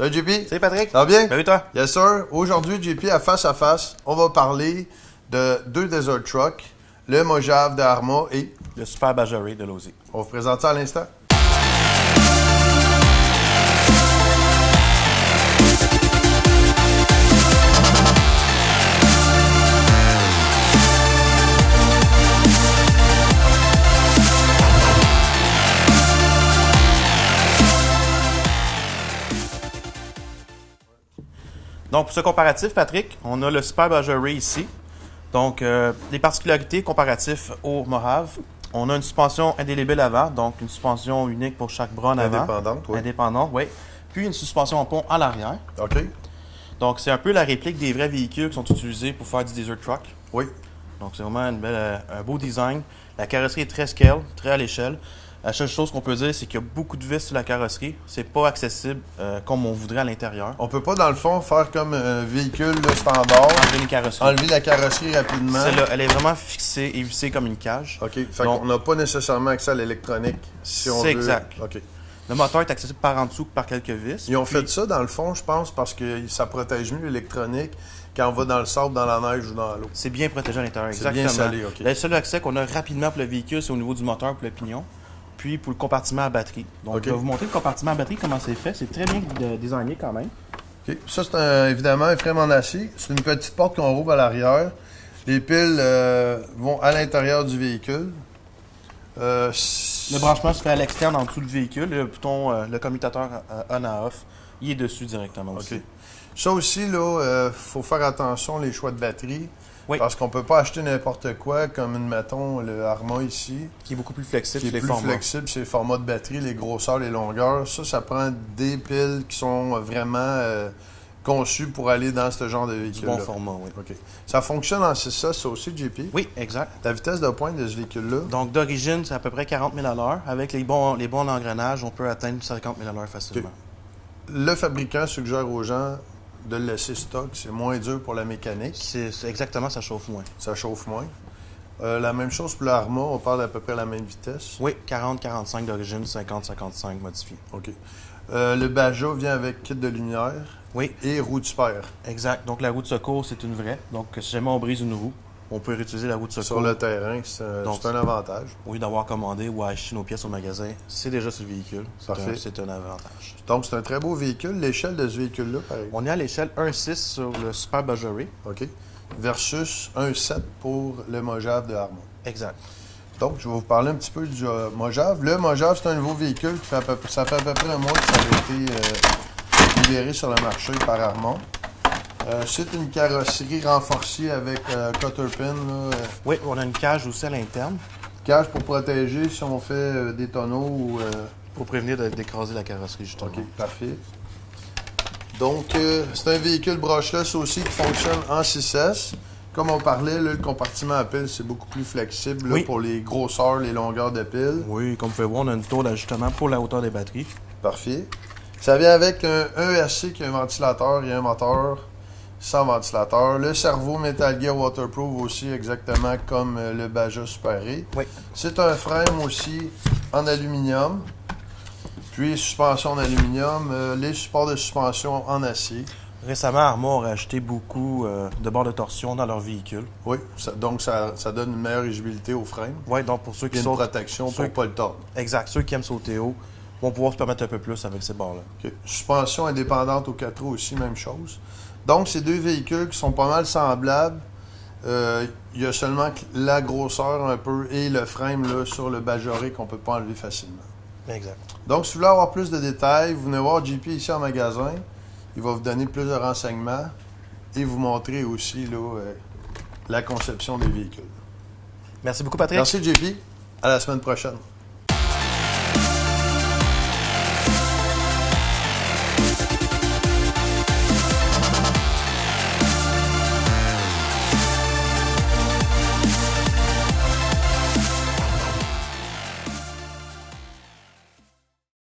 Salut JP. Salut Patrick. Ça va bien? Salut toi. Yes sir. Aujourd'hui, JP, à face, on va parler de deux Desert Trucks, le Mojave de Arrma et le Super Bajoré de Losi. On va vous présenter ça à l'instant. Donc, pour ce comparatif, Patrick, on a le Super Bajoré ici. Donc, les particularités comparatives au Mojave. On a une suspension indélébile avant, donc une suspension unique pour chaque bras en avant. Indépendante, oui. Indépendante, oui. Puis une suspension en pont à l'arrière. OK. Donc, c'est un peu la réplique des vrais véhicules qui sont utilisés pour faire du Desert Truck. Oui. Donc, c'est vraiment un beau design. La carrosserie est très scale, très à l'échelle. La seule chose qu'on peut dire, c'est qu'il y a beaucoup de vis sur la carrosserie. C'est pas accessible comme on voudrait à l'intérieur. On peut pas, dans le fond, faire comme un véhicule standard, enlever la carrosserie rapidement. Celle-là, elle est vraiment fixée et vissée comme une cage. OK. Fait qu'on n'a pas nécessairement accès à l'électronique si on veut. C'est exact. OK. Le moteur est accessible par en dessous que par quelques vis. Ils ont fait ça, dans le fond, je pense, parce que ça protège mieux l'électronique quand on va dans le sable, dans la neige ou dans l'eau. C'est bien protégé à l'intérieur, C'est exactement. bien scellé, OK. Le seul accès qu'on a rapidement pour le véhicule, c'est au niveau du moteur pour le pignon. Puis pour le compartiment à batterie. Donc, OK. je vais vous montrer le compartiment à batterie, comment c'est fait. C'est très bien designé quand même. OK. Ça, c'est évidemment un frame en acier. C'est une petite porte qu'on rouvre à l'arrière. Les piles vont à l'intérieur du véhicule. Le branchement se fait à l'externe, en dessous du véhicule. Le bouton, le commutateur on à off, il est dessus directement aussi. OK. Ça aussi, là, faut faire attention les choix de batterie. Oui. Parce qu'on peut pas acheter n'importe quoi, comme, mettons, le Arrma ici. Qui est beaucoup plus flexible Qui est sur les plus formats. flexible, c'est les formats de batterie, les grosseurs, les longueurs. Ça prend des piles qui sont vraiment conçues pour aller dans ce genre de véhicule. Du bon format, oui. OK. Ça fonctionne en 6A, ça aussi, JP? Oui, exact. La vitesse de pointe de ce véhicule-là? Donc, d'origine, c'est à peu près 40 000 à l'heure. Avec les bons engrenages, on peut atteindre 50 000 à l'heure facilement. Okay. Le fabricant suggère aux gens de le laisser stock. C'est moins dur pour la mécanique. C'est exactement, ça chauffe moins. Ça chauffe moins. La même chose pour l'Arrma, on parle d'à peu près la même vitesse. Oui, 40-45 d'origine, 50-55 modifié. OK. Le Baja vient avec kit de lumière. Oui. Et roue de spare. Exact. Donc, la roue de secours, c'est une vraie. Donc, si jamais on brise une roue, on peut réutiliser la roue de secours. Sur le terrain, c'est un avantage. Au lieu d'avoir commandé ou acheté nos pièces au magasin, c'est déjà sur le véhicule. Parfait. C'est un avantage. Donc, c'est un très beau véhicule. L'échelle de ce véhicule-là, pareil. On est à l'échelle 1.6 sur le Super Bajoré. OK. Versus 1.7 pour le Mojave de Arrma. Exact. Donc, je vais vous parler un petit peu du Mojave. Le Mojave, c'est un nouveau véhicule qui ça fait à peu près un mois que ça a été libéré sur le marché par Arrma. C'est une carrosserie renforcée avec cutter pin. Là, Oui, on a une cage aussi à l'interne. Cage pour protéger si on fait des tonneaux ou... Pour prévenir d'écraser la carrosserie, justement. OK, parfait. Donc, c'est un véhicule brushless aussi qui fonctionne en 6S. Comme on parlait, là, le compartiment à pile, c'est beaucoup plus flexible là, Oui. pour les grosseurs, les longueurs de pile. Oui, comme vous pouvez voir, on a une tour d'ajustement pour la hauteur des batteries. Parfait. Ça vient avec un ESC qui a un ventilateur et un moteur sans ventilateur. Le cerveau Metal Gear Waterproof aussi, exactement comme le Baja Super E. Oui. C'est un frame aussi en aluminium. Puis suspension en aluminium. Les supports de suspension en acier. Récemment, Arrma a rajouté beaucoup de barres de torsion dans leur véhicule. Oui, donc ça donne une meilleure rigidité au frame. Oui, donc pour ceux Il y qui a une sautent... protection pour pas le tordre. Exact. Ceux qui aiment sauter haut vont pouvoir se permettre un peu plus avec ces barres-là. Okay. Suspension indépendante aux 4 roues aussi, même chose. Donc, ces deux véhicules qui sont pas mal semblables. Il y a seulement la grosseur un peu et le frame là, sur le Bajoré qu'on peut pas enlever facilement. Exact. Donc, si vous voulez avoir plus de détails, vous venez voir JP ici en magasin. Il va vous donner plus de renseignements et vous montrer aussi là, la conception des véhicules. Merci beaucoup, Patrick. Merci JP. À la semaine prochaine.